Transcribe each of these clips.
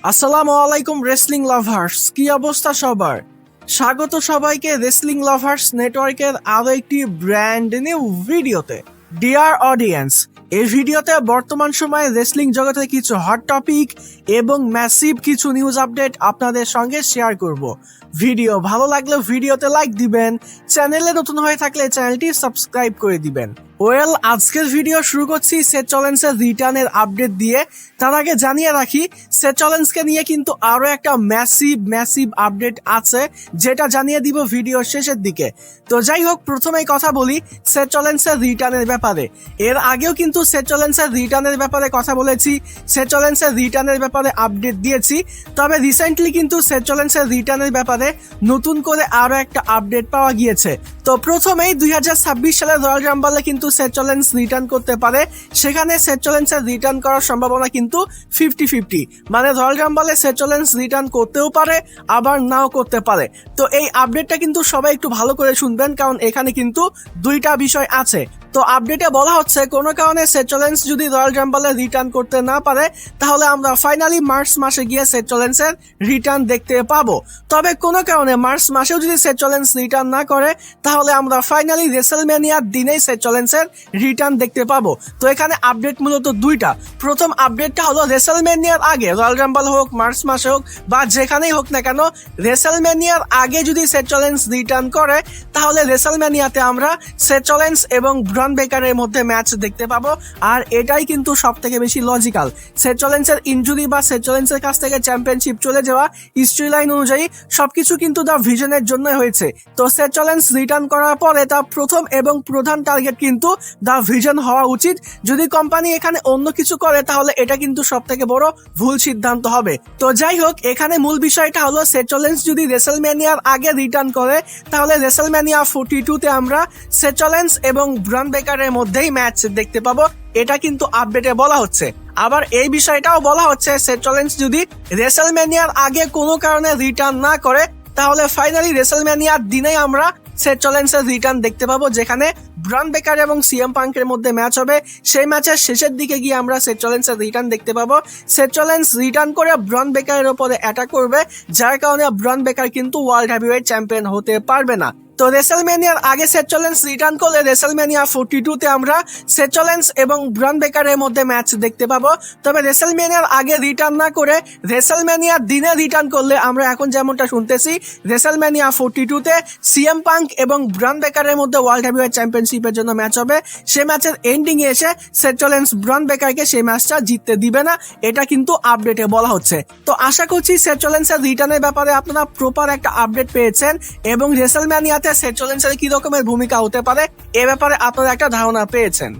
আসসালামু আলাইকুম wrestling lovers, কি অবস্থা সবার? স্বাগত সবাইকে রেসলিং লাভার্স নেটওয়ার্কের আরো একটি ব্র্যান্ড নিউ ভিডিওতে। ডিয়ার অডিয়েন্স, এই ভিডিওতে বর্তমান সময়ে রেসলিং জগতের কিছু হট টপিক এবং ম্যাসিভ কিছু নিউজ আপডেট আপনাদের সঙ্গে শেয়ার করব। ভিডিও ভালো লাগলে ভিডিওতে লাইক দিবেন, চ্যানেলে নতুন হয়ে থাকলে চ্যানেলটি সাবস্ক্রাইব করে দিবেন। আজকের ভিডিও শুরু করছি সেথ রলিন্সের রিটার্নের আপডেট দিয়ে। তার আগে জানিয়ে রাখি, সেথ রলিন্সকে নিয়ে কিন্তু আরো একটা ম্যাসিভ আপডেট আছে, যেটা জানিয়ে দিব ভিডিও শেষের দিকে। তো যাই হোক, প্রথমেই কথা বলি সেথ রলিন্সের রিটার্নের ব্যাপারে। এর আগেও কিন্তু সেথ রলিন্সের রিটার্নের ব্যাপারে কথা বলেছি, সেথ রলিন্সের রিটার্নের ব্যাপারে আপডেট দিয়েছি। তবে রিসেন্টলি কিন্তু সেথ রলিন্সের রিটার্নের ব্যাপারে নতুন করে আরো একটা আপডেট পাওয়া গিয়েছে। তো প্রথমেই 2026 সালের রয়্যাল রাম্বলে কিন্তু সেথ রলিন্স রিটার্ন করতে পারে। সেখানে সেথ রলিন্সের রিটার্ন করার সম্ভাবনা কিন্তু 50-50, মানে রয়্যাল রাম্বলে সেথ রলিন্স রিটার্ন করতেও পারে আবার নাও করতে পারে। তো এই আপডেটটা কিন্তু সবাই একটু ভালো করে শুনবেন, কারণ এখানে কিন্তু দুইটা বিষয় আছে। তো আপডেটে বলা হচ্ছে, কোনো কারণে সেথ রলিন্স যদি রয়্যাল রাম্বলে রিটার্ন করতে না পারে, তাহলে আমরা ফাইনালি মার্চ মাসে গিয়ে সেথ রলিন্সের রিটার্ন দেখতে পাবো। তবে কোনো কারণে মার্চ মাসেও যদি সেথ রলিন্স রিটার্ন না করে, তাহলে আমরা ফাইনালি রেসলম্যানিয়ার দিনেই সেথ রলিন্সের রিটার্ন দেখতে পাবো। তো এখানে আপডেট মূলত দুইটা। প্রথম আপডেটটা হলো, রেসলম্যানিয়ার আগে, রয়্যাল রাম্বল হোক, মার্চ মাসে হোক বা যেখানেই হোক না কেন, রেসলম্যানিয়ার আগে যদি সেথ রলিন্স রিটার্ন করে, তাহলে রেসলম্যানিয়াতে আমরা সেথ রলিন্স এবং ব্রন বেকারের মধ্যে ম্যাচ দেখতে পাবো। আর এটাই কিন্তু সব থেকে বেশি লজিক্যাল। সেথ রলিন্সের ইনজুরি বা সেথ রলিন্সের কাছ থেকে চ্যাম্পিয়নশিপ চলে যাওয়া স্টোরি লাইন অনুযায়ী সবকিছু কিন্তু দ্য ভিশনের জন্য হয়েছে। তো সেথ রলিন্স রিটার্ন করার পরে তার প্রথম এবং প্রধান টার্গেট কিন্তু দ্য ভিশন হওয়া উচিত। যদি কোম্পানি এখানে অন্য কিছু করে, তাহলে এটা কিন্তু সব থেকে বড় ভুল সিদ্ধান্ত হবে। তো যাই হোক, এখানে মূল বিষয়টা হলো, সেথ রলিন্স যদি রেসলম্যানিয়ার আগে রিটার্ন করে, তাহলে রেসলম্যানিয়া 42-তে আমরা সেথ রলিন্স এবং ব্রন বেকারের মধ্যেই ম্যাচ দেখতে পাবো। এটা কিন্তু আপডেটে বলা হচ্ছে। আবার এই বিষয়টাও বলা হচ্ছে, সেথ রলিন্স যদি রেসলম্যানিয়ার আগে কোনো কারণে রিটার্ন না করে, তাহলে ফাইনালি রেসলম্যানিয়ার দিনেই আমরা সেথ রলিন্সের রিটার্ন দেখতে পাবো, যেখানে ব্রন বেকার এবং সিএম পাঙ্কের মধ্যে ম্যাচ হবে। সেই ম্যাচের শেষের দিকে গিয়ে আমরা সেথ রলিন্সের রিটার্ন দেখতে পাবো। সেথ রলিন্স রিটার্ন করে ব্রন বেকারের উপরে অ্যাটাক করবে, যার কারণে ব্রন বেকার কিন্তু ওয়ার্ল্ড হেভিওয়েট চ্যাম্পিয়ন হতে পারবে না। তো রেসলম্যানিয়ার আগে সেথ রলিন্স রিটার্ন করলে রেসলম্যানিয়া 42-তে আমরা সেথ রলিন্স এবং ব্রন বেকারের মধ্যে ম্যাচ দেখতে পাবো। তবে রেসলম্যানিয়ার আগে রিটার্ন না করে রেসলম্যানিয়ার দিনে রিটার্ন করলে আমরা এখন যেমনটা শুনতেছি, রেসলম্যানিয়া 42-তে সিএম পাঙ্ক এবং ব্রন বেকারের মধ্যে ওয়ার্ল্ড হেভিওয়েট চ্যাম্পিয়নশিপের জন্য ম্যাচ হবে। সে ম্যাচের এন্ডিং এ এসে সেথ রলিন্স ব্রন বেকারকে সেই ম্যাচটা জিততে দিবে না, এটা কিন্তু আপডেটে বলা হচ্ছে। তো আশা করছি সেথ রলিন্সের রিটার্নের ব্যাপারে আপনারা প্রপার একটা আপডেট পেয়েছেন এবং রেসলম্যানিয়াতে সেথ রলিন্সের কি রকমের ভূমিকা হতে পারে এ ব্যাপারে আপনারা একটা ধারণা পেয়েছেন।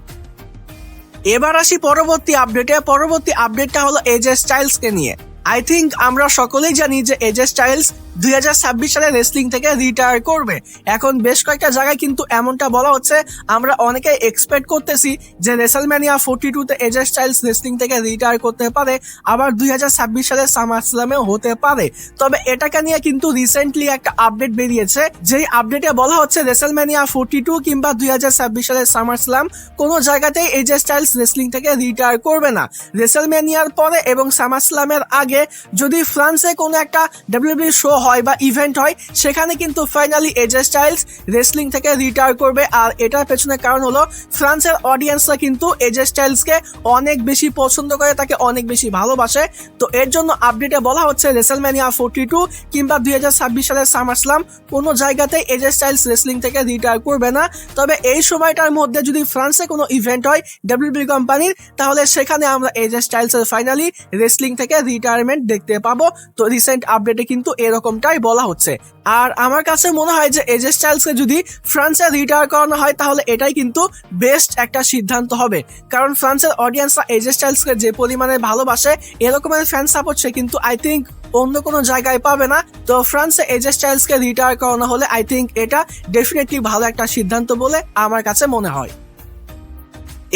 এবার আসি পরবর্তী আপডেটে। পরবর্তী আপডেটটা হলো এজে স্টাইলসকে নিয়ে। আই থিঙ্ক আমরা সকলেই জানি যে এজে স্টাইলস 2026 সালে রেসলিং থেকে রিটায়ার করবে। এখন বেশ কয়েকটা জায়গায় কিন্তু এমনটা বলা হচ্ছে, আমরা অনেকে এক্সপেক্ট করতেছি যে রেসলম্যানিয়া 42-তে এজে স্টাইলস রেসলিং থেকে রিটায়ার করতে পারে, আবার 2026 সালে সামার স্ল্যামেও হতে পারে। তবে এটাকে নিয়ে কিন্তু রিসেন্টলি একটা আপডেট বেরিয়েছে, যেই আপডেটে বলা হচ্ছে রেসলম্যানিয়া 42 কিংবা 2026 সালের সামার স্ল্যাম কোনো জায়গাতেই এজে স্টাইলস রেসলিং থেকে রিটায়ার করবে না। রেসলম্যানিয়ার পরে এবং সামার স্ল্যামের আগে যদি ফ্রান্সে কোনো একটা ডাব্লিউডাব্লিউই শো হয় বা ইভেন্ট হয়, সেখানে কিন্তু ফাইনালি এজে স্টাইলস রেসলিং থেকে রিটায়ার করবে। আর এটার পেছনে কারণ হলো, ফ্রান্সের অডিয়েন্সরা কিন্তু এজে স্টাইলসকে অনেক বেশি পছন্দ করে, তাকে অনেক বেশি ভালোবাসে। তো এর জন্য আপডেটে বলা হচ্ছে, রেসলম্যানিয়া 42 কিংবা 2026 সালের সামার স্ল্যাম কোনো জায়গাতেই এজে স্টাইলস রেসলিং থেকে রিটায়ার করবে না। তবে এই সময়টার মধ্যে যদি ফ্রান্সে কোনো ইভেন্ট হয় ডাব্লিউডাব্লিউই কোম্পানির, তাহলে সেখানে আমরা এজে স্টাইলসের ফাইনালি রেসলিং থেকে রিটায়ারমেন্ট দেখতে পাবো। তো রিসেন্ট আপডেটে কিন্তু এরকমটাই বলা হচ্ছে। আর আমার কাছে মনে হয় যে এজে স্টাইলসকে যদি ফ্রান্সে রিটায়ার করানো হয়, তাহলে এটাই কিন্তু বেস্ট একটা সিদ্ধান্ত হবে। কারণ ফ্রান্সের অডিয়েন্সরা এজে স্টাইলসকে যে পরিমাণে ভালোবাসে, এরকমের ফ্যান সাপোর্ট সে কিন্তু আই থিঙ্ক অন্য কোনো জায়গায় পাবে না। তো ফ্রান্সে এজে স্টাইলসকে রিটায়ার করানো হলে আই থিঙ্ক এটা ডেফিনেটলি ভালো একটা সিদ্ধান্ত বলে আমার কাছে মনে হয়।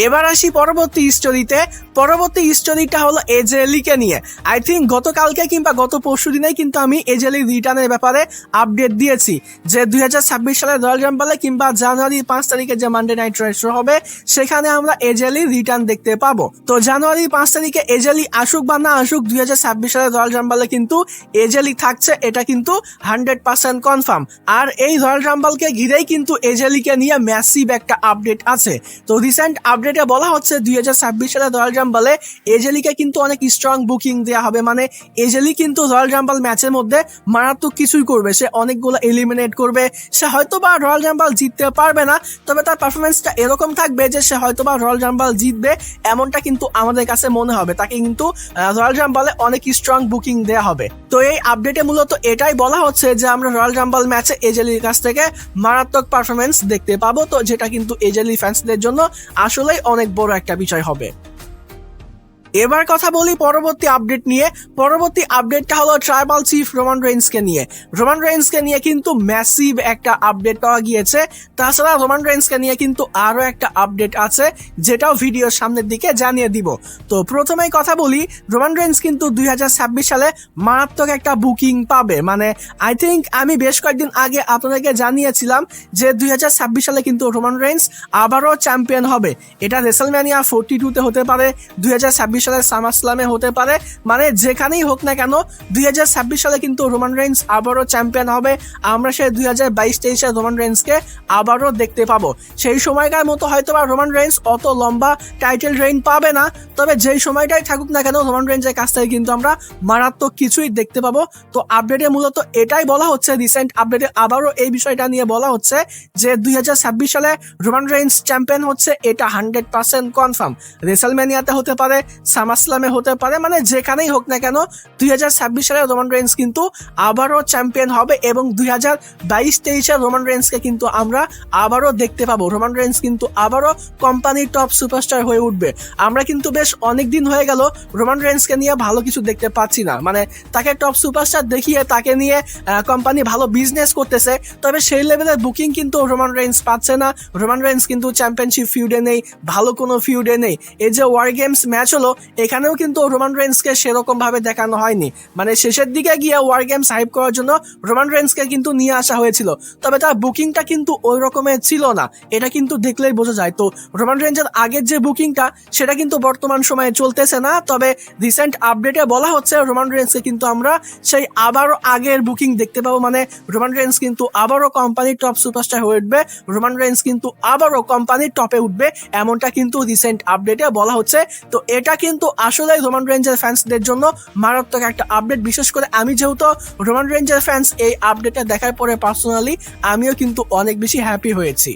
এবার আসি পরবর্তী স্টোরিতে। পরবর্তী স্টোরিটা হলো এজে লিকে নিয়ে। আই থিঙ্ক গতকালকে কিংবা গত পরশু দিনেই কিন্তু আমি এজে লি রিটার্নের ব্যাপারে আপডেট দিয়েছি যে 2026 সালের রয়্যাল রাম্বলে কিংবা জানুয়ারি 5 তারিখে যে মানডে নাইট রাইডস হবে সেখানে আমরা এজে লি রিটার্ন দেখতে পাবো। তো জানুয়ারি 5 তারিখে এজে লি আসুক বা না আসুক 2026 সালের রয়্যাল রাম্বলে কিন্তু এজে লি থাকছে, এটা কিন্তু 100% কনফার্ম। আর এই রয়্যাল রাম্বলকে ঘিরেই কিন্তু এজে লিকে নিয়ে ম্যাসিভ একটা আপডেট আছে। তো রিসেন্ট আপডেটে বলা হচ্ছে 2026 সালের রয়্যাল রাম্বলে এজে লিকে কিন্তু অনেক স্ট্রং বুকিং দেওয়া হবে, মানে এজে লি কিন্তু রয়্যাল রাম্বল ম্যাচের মধ্যে মারাত্মক কিছুই করবে, সে অনেকগুলো এলিমিনেট করবে, সে হয়তো বা রয়্যাল রাম্বল জিততে পারবে না, তবে তার পারফরমেন্সটা এরকম থাকবে যে সে হয়তো বা রয়্যাল রাম্বল জিতবে, এমনটা কিন্তু আমাদের কাছে মনে হবে। তাকে কিন্তু রয়্যাল রাম্বলে অনেক স্ট্রং বুকিং দেওয়া হবে। তো এই আপডেটে মূলত এটাই বলা হচ্ছে যে আমরা রয়্যাল রাম্বল ম্যাচে এজে লির কাছ থেকে মারাত্মক পারফরমেন্স দেখতে পাবো, তো যেটা কিন্তু এজে লি ফ্যান্সদের জন্য আসলেই অনেক বড় একটা বিষয় হবে। এবার কথা বলি পরবর্তী আপডেট নিয়ে। পরবর্তী আপডেটটা হলো ট্রাইবাল চিফ রোমান রেইন্সকে নিয়ে। রোমান রেইন্সকে নিয়ে কিন্তু ম্যাসিভ একটা আপডেট পাওয়া গিয়েছে। তাছাড়া রোমান রেইন্সকে নিয়ে কিন্তু আরো একটা আপডেট আছে, যেটাও ভিডিওর সামনের দিকে জানিয়ে দিব। তো প্রথমেই কথা বলি, রোমান রেইন্স কিন্তু 2026 সালে মারাত্মক একটা বুকিং পাবে, মানে আই থিঙ্ক আমি বেশ কয়েকদিন আগে আপনাদেরকে জানিয়েছিলাম যে 2026 সালে কিন্তু রোমান রেইন্স আবারও চ্যাম্পিয়ন হবে। এটা রেসলম্যানিয়া 42-তে হতে পারে, 2026 সালের সামারস্ল্যামে হতে পারে, মানে যেখানেই হোক না কেন 2026 সালে কিন্তু রোমান রেইন্স আবারও চ্যাম্পিয়ন হবে। আমরা সেই 2022-23 রোমান রেইন্সকে আবারও দেখতে পাবো। সেই সময়কার মতো হয়তো বা রোমান রেইন্স অত লম্বা টাইটেল রেইন পাবে না, তবে যেই সময়টাই থাকুক না কেন রোমান রেইন্সের কাছ থেকে কিন্তু আমরা মারাত্মক কিছুই দেখতে পাবো। তো আপডেটে মূলত এটাই বলা হচ্ছে, রিসেন্ট আপডেটে আবারও এই বিষয়টা নিয়ে বলা হচ্ছে যে 2026 সালে রোমান রেইন্স চ্যাম্পিয়ন হচ্ছে, এটা 100% কনফার্ম। রেসলম্যানিয়াতে হতে পারে, সামারস্ল্যামে হতে পারে, মানে যেখানেই হোক না কেন 2026 সালে রোমান রেইন্স কিন্তু আবারও চ্যাম্পিয়ন হবে এবং 2022-23 রোমান রেইন্সকে কিন্তু আমরা আবারও দেখতে পাবো। রোমান রেইন্স কিন্তু আবারও কোম্পানির টপ সুপারস্টার হয়ে উঠবে। আমরা কিন্তু বেশ অনেক দিন হয়ে গেল রোমান রেইন্সকে নিয়ে ভালো কিছু দেখতে পাচ্ছি না, মানে তাকে টপ সুপারস্টার দেখিয়ে তাকে নিয়ে কোম্পানি ভালো বিজনেস করতেছে, তবে সেই লেভেলের বুকিং কিন্তু রোমান রেইন্স পাচ্ছে না। রোমান রেইন্স কিন্তু চ্যাম্পিয়নশিপ ফিউডে নেই, ভালো কোনো ফিউডে নেই। এই যে ওয়ার গেমস ম্যাচ হলো, এখানেও কিন্তু রোমান রেইন্সকে সেরকম ভাবে দেখানো হয়নি, মানে শেষের দিকে গিয়ে ওয়ার গেমস হাইপ করার জন্য রোমান রেইন্সকে কিন্তু নিয়ে আসা হয়েছিল, তবে তার বুকিংটা কিন্তু ওই রকমের ছিল না, এটা কিন্তু দেখলেই বোঝা যায়। তো রোমান রেইন্সের আগের যে বুকিংটা সেটা কিন্তু বর্তমান সময়ে চলতেছে না, তবে রিসেন্ট আপডেটে বলা হচ্ছে রোমান রেইন্সকে কিন্তু আমরা সেই আবারও আগের বুকিং দেখতে পাবো, মানে রোমান রেইন্স কিন্তু আবারও কোম্পানির টপ সুপারস্টার হয়ে উঠবে, রোমান রেইন্স কিন্তু আবারও কোম্পানির টপে উঠবে, এমনটা কিন্তু রিসেন্ট আপডেটে বলা হচ্ছে। তো এটা কিন্তু আসলে রোমান রেইন্সের ফ্যান্সদের জন্য মারাত্মক একটা আপডেট, বিশেষ করে আমি যেহেতু রোমান রেইন্সের ফ্যান্স, এই আপডেটটা দেখার পরে পার্সোনালি আমিও কিন্তু অনেক বেশি হ্যাপি হয়েছি।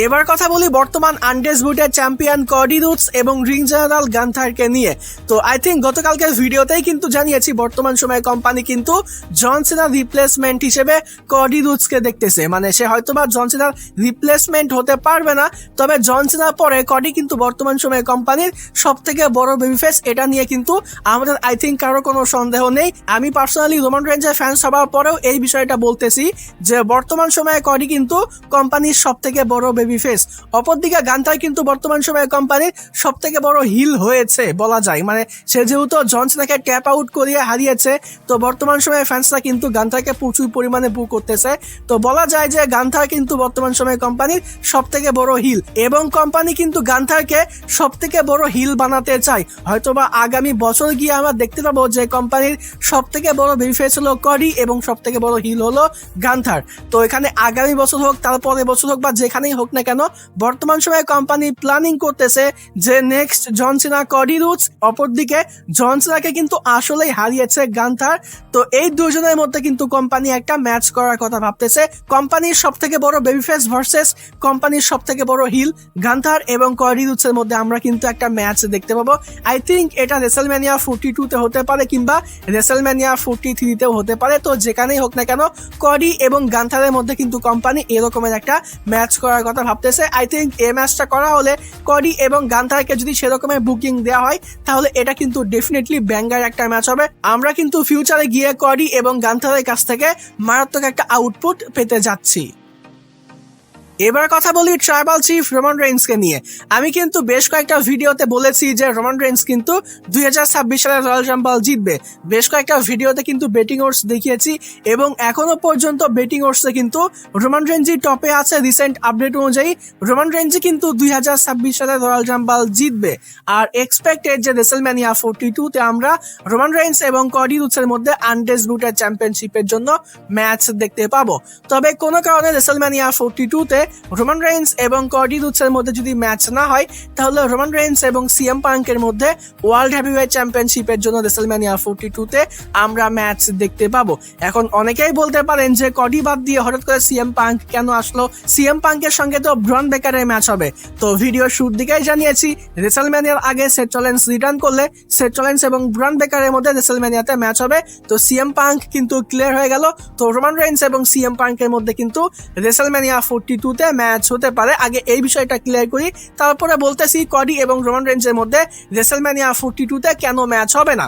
এবার কথা বলি বর্তমান আনডিসপুটেড চ্যাম্পিয়ন কডি রুডস এবং রিং জেনারেল গান্থারকে নিয়ে। তো আই থিঙ্ক গতকালকের ভিডিওতেই কিন্তু জানিয়েছি বর্তমান সময়ে কোম্পানি কিন্তু জন সিনার রিপ্লেসমেন্ট হিসেবে কডি রুডসকে দেখতেছে, মানে সে হয়তোবা জন সিনার রিপ্লেসমেন্ট হতে পারবে না, তবে জন সিনার পরে কডি কিন্তু বর্তমান সময়ে কোম্পানির সব থেকে বড় বেবিফেস, এটা নিয়ে কিন্তু আমাদের আই থিঙ্ক কারো কোনো সন্দেহ নেই। আমি পার্সোনালি রোমান রেইন্সের ফ্যান্স হওয়ার পরেও এই বিষয়টা বলতেছি যে বর্তমান সময়ে কডি কিন্তু কোম্পানির সব থেকে বড় বেবি ফেস। অপরদিকে গান্থার কিন্তু বর্তমান সময়ে কোম্পানির সব থেকে বড় হিল হয়েছে বলা যায়, মানে সে যেহেতু জন সিনাকে ট্যাপ আউট করিয়ে হারিয়েছে, তো বর্তমান সময়ে ফ্যান্সরা কিন্তু গান্থারকে প্রচুর পরিমাণে বুক করতেছে। তো বলা যায় যে গান্থার কিন্তু বর্তমান সময়ে কোম্পানির সব থেকে বড় হিল, এবং কোম্পানি কিন্তু গান্থারকে সব থেকে বড় হিল বানাতে চায়। হয়তোবা আগামী বছর গিয়ে আমরা দেখতে পাবো যে কোম্পানির সব থেকে বড় বেবি ফেস হলো কডি এবং সব থেকে বড় হিল হলো গান্থার। তো এখানে আগামী বছর হোক, তারপরে বছর হোক, বা যেখানেই হোক না কেন বর্তমান সময়ে কোম্পানি প্ল্যানিং করতেছে যে নেক্সট জন সিনা কডি রুডস, অপরদিকে জন সিনাকে কিন্তু আসলেই হারিয়েছে গান্থার। তো এই দুজনের মধ্যে কিন্তু কোম্পানি একটা ম্যাচ করার কথা ভাবতেছে, কোম্পানির সব থেকে বড় বেবি ফেস ভার্সেস কোম্পানির সব থেকে বড় হিল গান্থার এবং কডি রুডসের মধ্যে আমরা কিন্তু একটা ম্যাচ দেখতে পাবো। আই থিঙ্ক এটা রেসলম্যানিয়া 42-তে হতে পারে কিংবা রেসলম্যানিয়া 43-তেও হতে পারে। তো যেখানেই হোক না কেন কডি এবং গান্থারের মধ্যে কিন্তু কোম্পানি এরকমের একটা ম্যাচ করার কথা ভাবতেছে। আই থিঙ্ক এই ম্যাচটা করা হলে কডি এবং গান্থারকে যদি সেরকমের বুকিং দেওয়া হয় তাহলে এটা কিন্তু ডেফিনেটলি ব্যাঙ্গার একটা ম্যাচ হবে। আমরা কিন্তু ফিউচারে গিয়ে কডি এবং গান্থারের কাছ থেকে মারাত্মক একটা আউটপুট পেতে যাচ্ছি। এবার কথা বলি ট্রাইবাল চিফ রোমান রেইন্সকে নিয়ে। আমি কিন্তু বেশ কয়েকটা ভিডিওতে বলেছি যে রোমান রেইন্স কিন্তু 2026 সালে রয়্যাল রাম্বল জিতবে। বেশ কয়েকটা ভিডিওতে কিন্তু বেটিং ওডস দেখিয়েছি এবং এখনো পর্যন্ত বেটিং ওডসে কিন্তু রোমান রেইন্সই টপে আছে। রিসেন্ট আপডেট অনুযায়ী রোমান রেইন্সই কিন্তু 2026 সালে রয়্যাল রাম্বল জিতবে। আর এক্সপেক্টেড যে রেসলম্যানিয়া 42 তে আমরা রোমান রেইন্স এবং কডি রুডসের মধ্যে আনডিসপিউটেড চ্যাম্পিয়নশিপের জন্য ম্যাচ দেখতে পাবো। তবে কোনো কারণে রেসলম্যানিয়া 42 তে রোমান রেইন্স এবং কডি রুডসের মধ্যে যদি ম্যাচ না হয় তাহলে রোমান রেইন্স এবং সিএম পাঙ্কের মধ্যে ওয়ার্ল্ড হেভিওয়েট চ্যাম্পিয়নশিপের জন্য রেসলম্যানিয়া 42 তে আমরা ম্যাচ দেখতে পাবো। এখন অনেকেই বলতে পারেন যে কডি বাদ দিয়ে হঠাৎ করে সিএম পাঙ্ক কেন আসলো, সিএম পাঙ্কের সঙ্গে তো ব্রন বেকারের ম্যাচ হবে। তো ভিডিও শুট দিকেই জানিয়েছি রেসলম্যানিয়ার আগে সেথ রলিন্স রিটার্ন করলে সেথ রলিন্স এবং ব্রন বেকারের মধ্যে রেসলম্যানিয়াতে ম্যাচ হবে। তো সিএম পাঙ্ক কিন্তু ক্লিয়ার হয়ে গেল। তো রোমান রেইন্স এবং সিএম পাঙ্কের মধ্যে কিন্তু রেসলম্যানিয়া 42 তে ম্যাচ হতে পারে। আগে এই বিষয়টা ক্লিয়ার করি, তারপরে বলতেছি কডি এবং রোমান রেইন্সের মধ্যে রেসলম্যানিয়া 42 তে কেন ম্যাচ হবে না।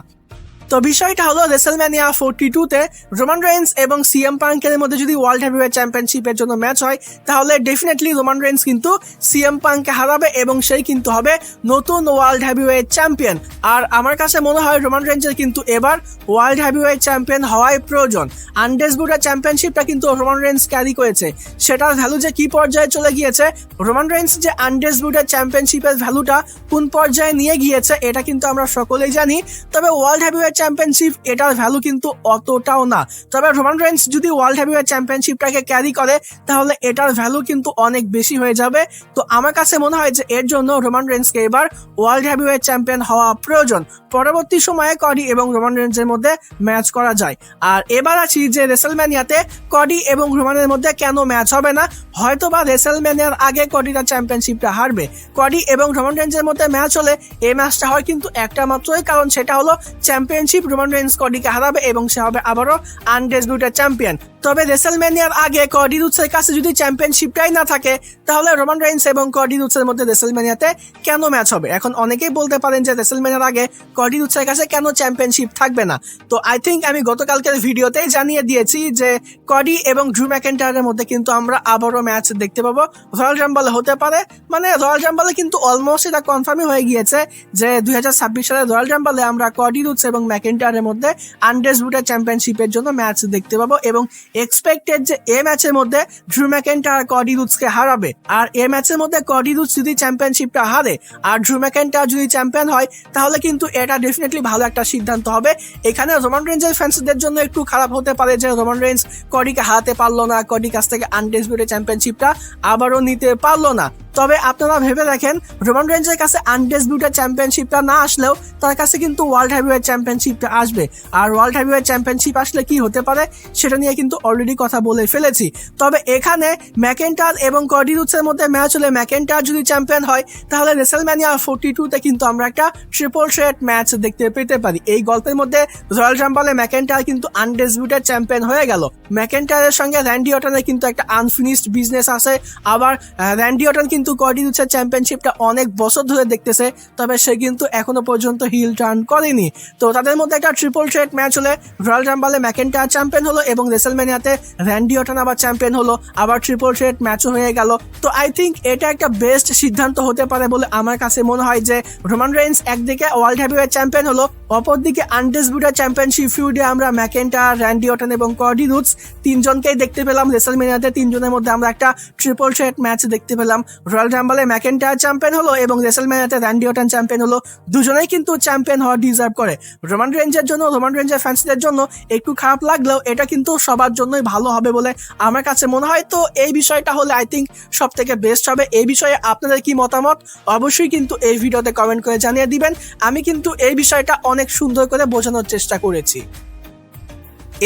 তো বিষয়টা হলো রেসলম্যানিয়া 42 তে রোমান রেইন্স এবং সিএম পাঙ্কের মধ্যে যদি ওয়ার্ল্ড হেভিওয়েট চ্যাম্পিয়নশিপের জন্য ম্যাচ হয় তাহলে ডেফিনেটলি রোমান রেইন্স কিন্তু সিএম পাঙ্ককে হারাবে এবং সেই কিন্তু হবে নতুন ওয়ার্ল্ড হেভিওয়েট চ্যাম্পিয়ন। আর আমার কাছে মনে হয় রোমান রেইন্সের কিন্তু এবার ওয়ার্ল্ড হেভিওয়েট চ্যাম্পিয়ন হওয়াই প্রয়োজন। আনডিসপিউটেড চ্যাম্পিয়নশিপটা কিন্তু রোমান রেইন্স ক্যারি করেছে, সেটার ভ্যালু যে কি পর্যায়ে চলে গিয়েছে, রোমান রেইন্স যে আনডিসপিউটেড চ্যাম্পিয়নশিপের ভ্যালুটা কোন পর্যায়ে নিয়ে গিয়েছে এটা কিন্তু আমরা সকলেই জানি। তবে ওয়ার্ল্ড হেভিওয়েট চ্যাম্পিয়নশিপ এটার ভ্যালু কিন্তু অতটাও না। তবে রোমান রেইন্স যদি ওয়ার্ল্ড হেভিওয়েট চ্যাম্পিয়নশিপটাকে ক্যারি করে তাহলে এটার ভ্যালু কিন্তু অনেক বেশি হয়ে যাবে। তো আমার কাছে মনে হয় যে এর জন্য রোমান রেইন্সকে এবার ওয়ার্ল্ড হেভিওয়েট চ্যাম্পিয়ন হওয়া প্রয়োজন। পরবর্তী সময়ে কডি এবং রোমান রেইন্সের মধ্যে ম্যাচ করা যায়। আর এবার আছি যে রেসলম্যানিয়াতে কডি এবং রোমানের মধ্যে কেন ম্যাচ হবে না। হয়তোবা রেসলম্যানিয়ার আগে কডিটা চ্যাম্পিয়নশিপটা হারবে। কডি এবং রোমান রেইন্সের মধ্যে ম্যাচ হলে এই ম্যাচটা হয় কিন্তু একটা মাত্রই, কারণ সেটা হলো চ্যাম্পিয়নশিপ। রোমান রেইন্স কডিকে হারাবে এবং সে হবে আবারও আনডিসপিউটেড চ্যাম্পিয়ন। তবে রেসলম্যানিয়ার আগে কডি রুডসের কাছে যদি চ্যাম্পিয়নশিপটাই না থাকে তাহলে রোমান রেইন্স এবং কডি রুডসের মধ্যে রেসলম্যানিয়াতে কেন ম্যাচ হবে। এখন অনেকেই বলতে পারেন যে রেসলম্যানিয়ার আগে কডি রুডসের কাছে কেন চ্যাম্পিয়নশিপ থাকবে না। তো আই থিঙ্ক আমি গতকালকের ভিডিওতেই জানিয়ে দিয়েছি যে কডি এবং ড্রু ম্যাকেন্টায়ারের মধ্যে কিন্তু আমরা আবারও ম্যাচ দেখতে পাবো। রয়্যাল রাম্বলে হতে পারে, মানে রয়্যাল রাম্বলে কিন্তু অলমোস্ট এটা কনফার্মই হয়ে গিয়েছে যে 2026 সালে রয়্যাল রাম্বলে আমরা কডি রুডস এবং ম্যাকেন্টায়ারের মধ্যে আনডিসপিউটেড চ্যাম্পিয়নশিপের জন্য ম্যাচ দেখতে পাবো এবং এক্সপেক্টেড যে এই ম্যাচের মধ্যে ড্রু ম্যাকেন্টায়ার কডি রুডসকে হারাবে। আর এই ম্যাচের মধ্যে কডি রুডস যদি চ্যাম্পিয়নশিপটা হারে আর ড্রু ম্যাকেন্টায়ার যদি চ্যাম্পিয়ন হয় তাহলে কিন্তু এটা ডেফিনেটলি ভালো একটা সিদ্ধান্ত হবে। এখানে রোমান রেইন্সের ফ্যান্সদের জন্য একটু খারাপ হতে পারে যে রোমান রেইন্স কডিকে হারাতে পারলো না, কডির কাছ থেকে আনডিসপিউটেড চ্যাম্পিয়নশিপটা আবারও নিতে পারলো না। তবে আপনারা ভেবে দেখেন রোমান রেইন্সের কাছে আনডিসপিউটেড চ্যাম্পিয়নশিপটা না আসলেও তার কাছে কিন্তু ওয়ার্ল্ড হেভিওয়েট চ্যাম্পিয়নশিপটা আসবে। আর ওয়ার্ল্ড হেভিওয়েট চ্যাম্পিয়নশিপ আসলে কি হতে পারে সেটা নিয়ে কিন্তু অলরেডি কথা বলে ফেলেছি। তবে এখানে ম্যাকেন্টায়ার এবং কডি রুডসের মধ্যে ম্যাচ হলে ম্যাকেন্টায়ার যদি চ্যাম্পিয়ন হয় তাহলে রেসলম্যানিয়া 42 তে কিন্তু আমরা একটা ট্রিপল থ্রেট ম্যাচ দেখতে পেতে পারি। এই গল্পের মধ্যে রয়্যাল রাম্বলে ম্যাকেন্টায়ার কিন্তু আনডিসপিউটেড চ্যাম্পিয়ন হয়ে গেল। ম্যাকেন্টায়ারের সঙ্গে র্যান্ডি অর্টনের কিন্তু একটা আনফিনিশড বিজনেস আছে। আবার র্যান্ডি অর্টন কিন্তু কডি রুডসের চ্যাম্পিয়নশিপটা অনেক বছর ধরে দেখতেছে, তবে সে কিন্তু এখনো পর্যন্ত হিল টার্ন করেনি। তো তাদের মধ্যে একটা ট্রিপল থ্রেট ম্যাচ হলে রয়্যাল রাম্বলে ম্যাকেন্টায়ার চ্যাম্পিয়ন হলো এবং রেসলম্যানিয়াতে র্যান্ডি অর্টন আবার চ্যাম্পিয়ন হলো, আবার ট্রিপল থ্রেট ম্যাচও হয়ে গেল। তো আই থিঙ্ক এটা একটা বেস্ট সিদ্ধান্ত হতে পারে বলে আমার কাছে মনে হয় যে রোমান রেইন্স একদিকে ওয়ার্ল্ড হেভিওয়েট চ্যাম্পিয়ন হলো, অপরদিকে আনডিসপিউটেড চ্যাম্পিয়নশিপ ফিউডে আমরা ম্যাকেন্টায়ার, র্যান্ডি অর্টন এবং কডি রুডস তিনজনকেই দেখতে পেলাম। রেসলম্যানিয়াতে তিনজনের মধ্যে আমরা একটা ট্রিপল থ্রেট ম্যাচ দেখতে পেলাম। রয়্যাল রাম্বলে ম্যাকেন্টায়ার চ্যাম্পিয়ন হলো এবং রেসলম্যানিয়াতে র্যান্ডি অর্টন চ্যাম্পিয়ন হলো। দুজনেই কিন্তু চ্যাম্পিয়ন হওয়া ডিজার্ভ করে। রোমান রেইন্সের জন্য, রোমান রেইন্সের ফ্যান্সদের জন্য একটু খারাপ লাগলেও এটা কিন্তু সবার জন্যই ভালো হবে বলে আমার কাছে মনে হয়। তো এই বিষয়টা হলে আই থিঙ্ক সব থেকে বেস্ট হবে। এই বিষয়ে আপনাদের কি মতামত অবশ্যই কিন্তু এই ভিডিওতে কমেন্ট করে জানিয়ে দিবেন। আমি কিন্তু এই বিষয়টা অনেক সুন্দর করে বোঝানোর চেষ্টা করেছি।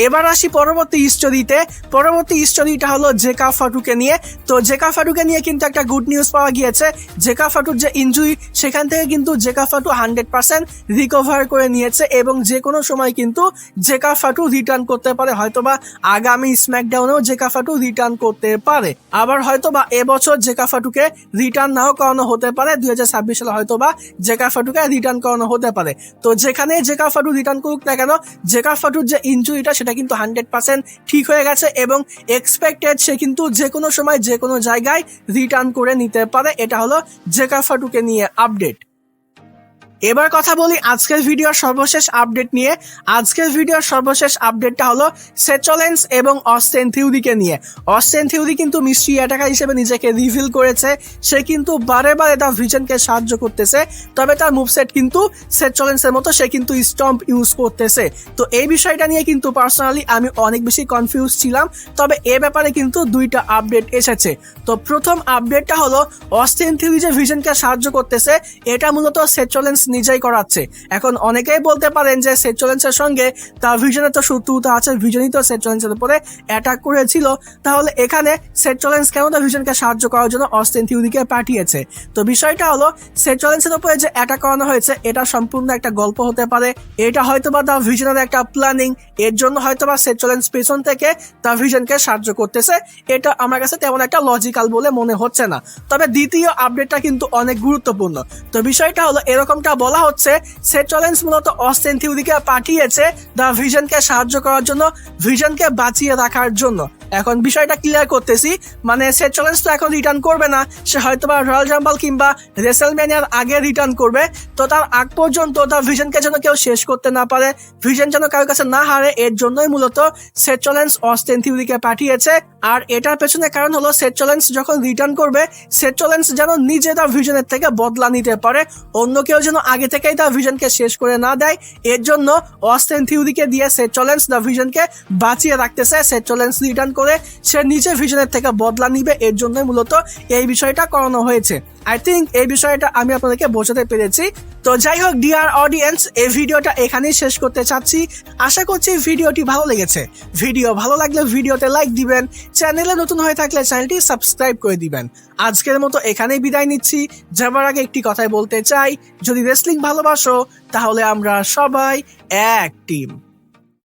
এবার আসি পরবর্তী স্টোরিতে। পরবর্তী স্টোরিটা হলো জেকা ফাটুকে নিয়ে। তো জেকা ফাটুকে নিয়ে কিন্তু একটা গুড নিউজ পাওয়া গিয়েছে। জেকা ফাটুর যে ইনজুরি সেখান থেকে কিন্তু জেকা ফাটু 100% রিকভার করে নিয়েছে এবং যে কোনো সময় কিন্তু জেকা ফাটু রিটার্ন করতে পারে। হয়তোবা আগামী স্ম্যাকডাউনেও জেকা ফাটু রিটার্ন করতে পারে। আবার হয়তোবা এবছর জেকা ফাটুকে রিটার্ন নাও করানো হতে পারে। 2026 সালে হয়তোবা জেকা ফাটুকে রিটার্ন করানো হতে পারে। তো যেখানে জেকা ফাটু রিটার্ন করুক না কেন, জেকা ফাটুর যে ইনজুরিটা সেটা সেটা কিন্তু 100% ঠিক হয়ে গেছে এবং এক্সপেক্টেড সে কিন্তু যে কোনো সময় যে কোনো জায়গায় রিটার্ন করে নিতে পারে। এটা হলো জেকার ফাটুকে নিয়ে আপডেট। এবার কথা বলি আজকের ভিডিওর সর্বশেষ আপডেট নিয়ে। আজকের ভিডিওর সর্বশেষ আপডেটটা হলো সেথ রলিন্স এবং অস্টিন থিওরিকে নিয়ে। অস্টিন থিওরি কিন্তু মিস্ট্রি অ্যাটাকার হিসেবে নিজেকে রিভিল করেছে। সে কিন্তু বারে বারে তার ভিশনকে সাহায্য করতেছে, তবে তার মুভসেট কিন্তু সেথ রলিন্সের মতো সে কিন্তু স্টম্প ইউজ করতেছে। তো এই বিষয়টা নিয়ে কিন্তু পার্সোনালি আমি অনেক বেশি কনফিউজ ছিলাম, তবে এ ব্যাপারে কিন্তু দুইটা আপডেট এসেছে। তো প্রথম আপডেটটা হলো অস্টিন থিওরি যে ভিশনকে সাহায্য করতেছে এটা মূলত সেথ রলিন্স নিজেই করাচ্ছে। এখন অনেকেই বলতে পারেন যে সেথ রলিন্সের সঙ্গে তার ভিশনের তো শত্রুতা আছে, ভিশনই তো সেথ রলিন্সের উপরে অ্যাটাক করেছিল, তাহলে এখানে সেথ রলিন্স কেন তার ভিশনকে সাহায্য করার জন্য অস্টিন থিওরিকে পাঠিয়েছে? তো বিষয়টা হলো সেথ রলিন্সের উপরে যে অ্যাটাক করানো হয়েছে এটা সম্পূর্ণ একটা গল্প হতে পারে। এটা হয়তোবা তার ভিশনের একটা প্ল্যানিং, এর জন্য হয়তোবা সেথ রলিন্স পেছন থেকে তার ভিশনকে সাহায্য করতেছে। এটা আমার কাছে তেমন একটা লজিক্যাল বলে মনে হচ্ছে না। তবে দ্বিতীয় আপডেটটা কিন্তু অনেক গুরুত্বপূর্ণ। তো বিষয়টা হলো এরকমটা বলা হচ্ছে সেথ রলিন্স মূলত অস্টিন থিওরিকে পাঠিয়েছে দ্য ভিশনকে সাহায্য করার জন্য, ভিশনকে বাঁচিয়ে রাখার জন্য। এখন বিষয়টা ক্লিয়ার করতেছি, মানে সেথ রলিন্স তো এখন রিটার্ন করবে না, সে হয়তোবা রয়্যাল রাম্বল কিংবা রেসেলম্যানিয়ার আগে রিটার্ন করবে। তো তার আগ পর্যন্ত তার ভিশনকে যেন কেউ শেষ করতে না পারে, ভিশন যেন কারোর কাছে না হারে, এর জন্যই মূলত সেথ রলিন্স অস্টিন থিওরিকে পাঠিয়েছে। আর এটার পেছনে কারণ হলো সেথ রলিন্স যখন রিটার্ন করবে সেথ রলিন্স যেন নিজে তার ভিশনের থেকে বদলা নিতে পারে, অন্য কেউ যেন আগে থেকেই তার ভিশনকে শেষ করে না দেয়। এর জন্য অস্টিন থিওরিকে দিয়ে সেথ রলিন্স তার ভিশনকে বাঁচিয়ে রাখতেছে। সেথ রলিন্স রিটার্ন করে সে নিজে ভিশনের থেকে বদলা নিবে, এর জন্যই মূলত এই বিষয়টা করানো হয়েছে। আই থিঙ্ক এই বিষয়টা আমি আপনাদেরকে বোঝাতে পেরেছি। তো যাই হোক ডিয়ার অডিয়েন্স, এই ভিডিওটা এখানেই শেষ করতে চাচ্ছি। আশা করছি ভিডিওটি ভালো লেগেছে। ভিডিও ভালো লাগলে ভিডিওতে লাইক দিবেন, চ্যানেলে নতুন হয়ে থাকলে চ্যানেলটি সাবস্ক্রাইব করে দিবেন। আজকের মতো এখানেই বিদায় নিচ্ছি। যাবার আগে একটি কথাই বলতে চাই, যদি রেসলিং ভালোবাসো তাহলে আমরা সবাই এক টিম।